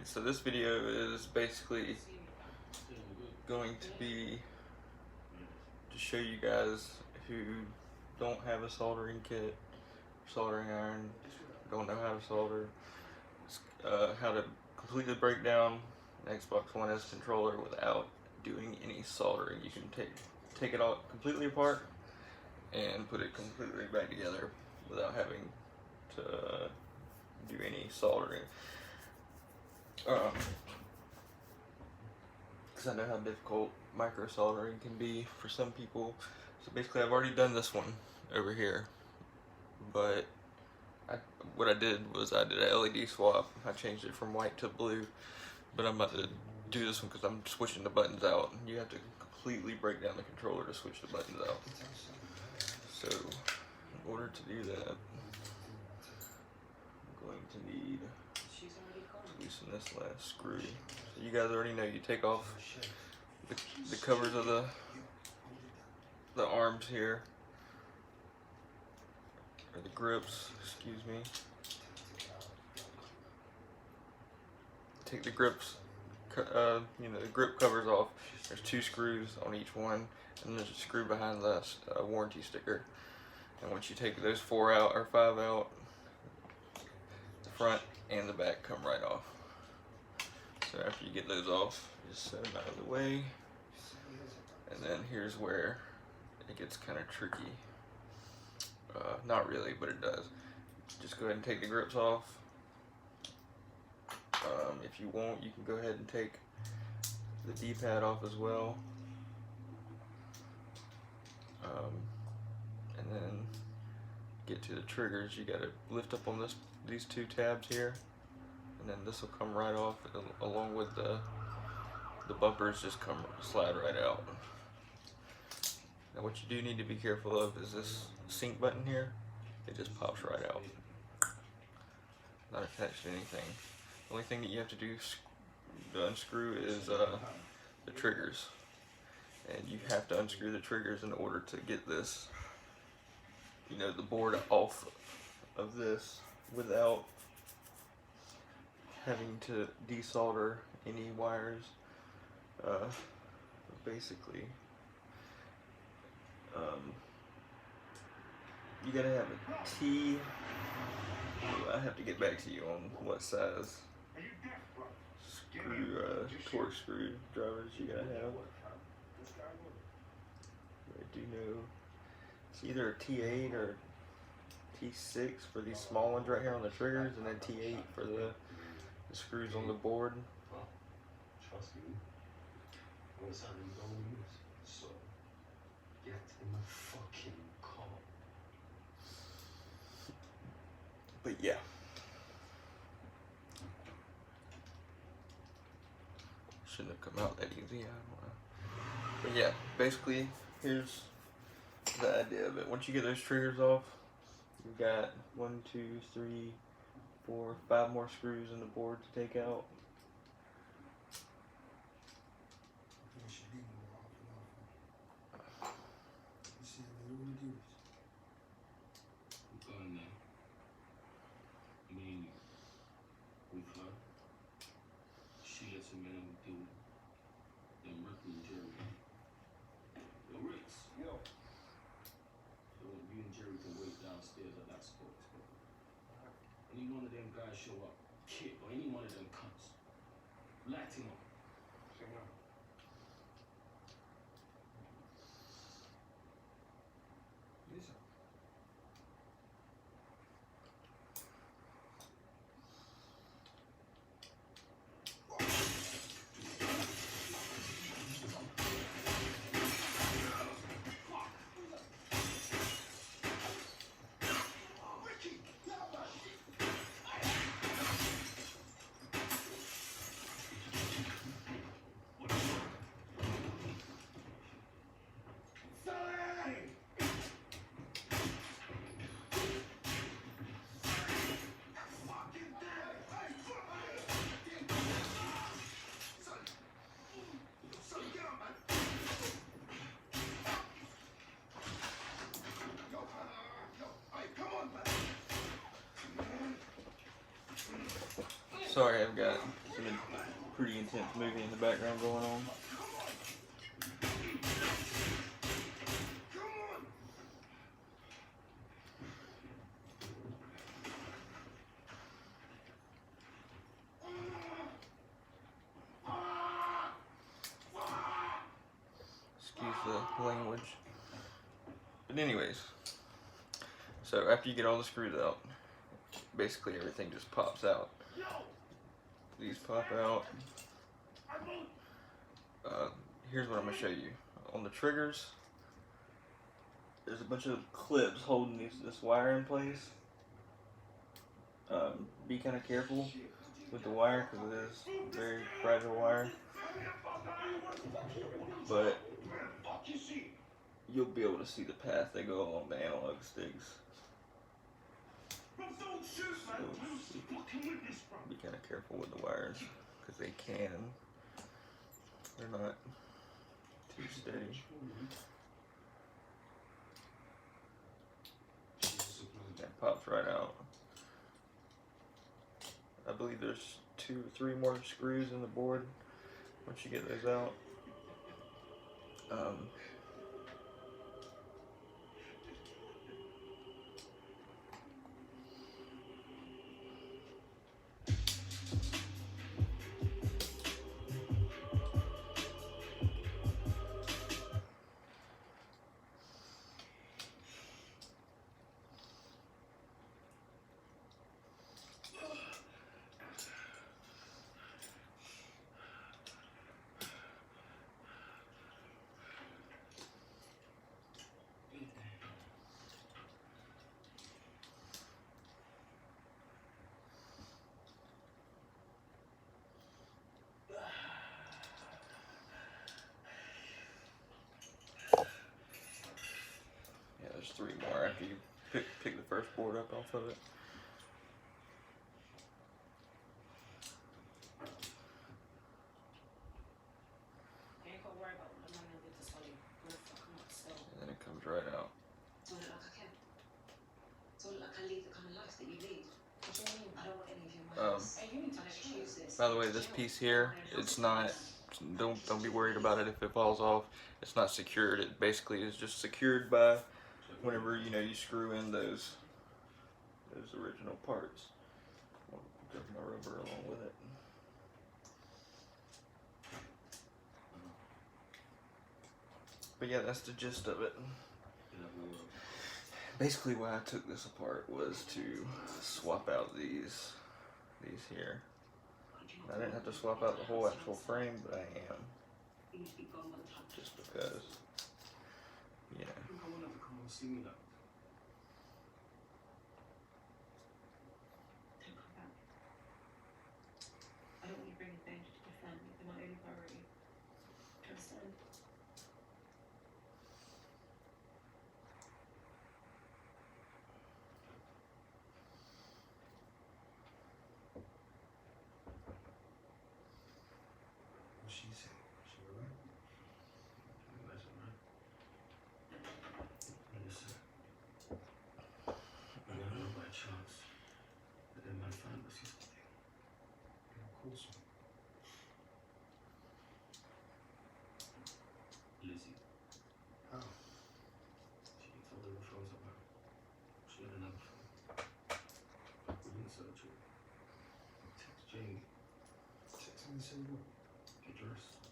Alright, so this video is basically going to be to show you guys who don't have a soldering kit, soldering iron, don't know how to solder, how to completely break down an Xbox One S controller without doing any soldering. You can take it all completely apart and put it completely back together without having to do any soldering. Because I know how difficult micro soldering can be for some people. So basically I've already done this one over here, but what I did was I did an LED swap. I changed it from white to blue, but I'm about to do this one because I'm switching the buttons out. You have to completely break down the controller to switch the buttons out. So in order to do that, I'm going to need to loosen this last screw. So you guys already know, you take off the covers of the arms here, or the grips, excuse me. Take the grips, the grip covers off. There's 2 screws on each one, and there's a screw behind the warranty sticker. And once you take those 4 out or 5 out, the front and the back come right off. So after you get those off, just set them out of the way. And then here's where it gets kind of tricky. Not really, but it does. Just go ahead and take the grips off. If you want, you can go ahead and take the D-pad off as well. And then get to the triggers. You gotta lift up on these 2 tabs here, and then this will come right off, along with the bumpers just slide right out. Now what you do need to be careful of is this sync button here. It just pops right out. Not attached to anything. The only thing that you have to do to unscrew is the triggers. And you have to unscrew the triggers in order to get this, the board off of this without having to desolder any wires. Basically, you gotta have a T. I have to get back to you on what size torque screwdrivers you gotta have. I do know it's either a T8 or T6 for these small ones right here on the triggers, and then T8 for the screws on the board. Trust me. What's how you don't use? So get in the fucking car. But yeah. Shouldn't have come out that easy, I don't know. But yeah, basically, here's the idea of it. Once you get those triggers off, you've got 1, 2, 3, 4, 5 more screws in the board to take out. Any one of them guys show up, kid, or any one of them cunts, Latino. Sorry, I've got some pretty intense movie in the background going on. Excuse the language. But anyways, so after you get all the screws out, basically everything just pops out. These pop out. Here's what I'm going to show you. On the triggers, there's a bunch of clips holding this wire in place. Be kind of careful with the wire because it is very fragile wire. But you'll be able to see the path they go along the analog sticks. So be kind of careful with the wires because they're not too steady. That pops right out. I believe there's 2 or 3 more screws in the board once you get those out. Yeah, there's 3 more after you pick the first board up off of it. And then it comes right out. By the way, this piece here, it's not. Don't be worried about it if it falls off. It's not secured. It basically is just secured by whenever you screw in those original parts. I'll grab my rubber along with it. But yeah, that's the gist of it. Basically, why I took this apart was to swap out these here. I didn't have to swap out the whole actual frame, but I am. Just because, yeah. I don't want you bringing danger to my family. They're my only priority. Do you understand? What's she say? She alright? That's alright. Listen. I never know by chance that they might find us yesterday. Of course. Lizzie. How? She told her the phone's about. She had another phone. We didn't search it. Text Jamie. Text him and say what? Get dressed.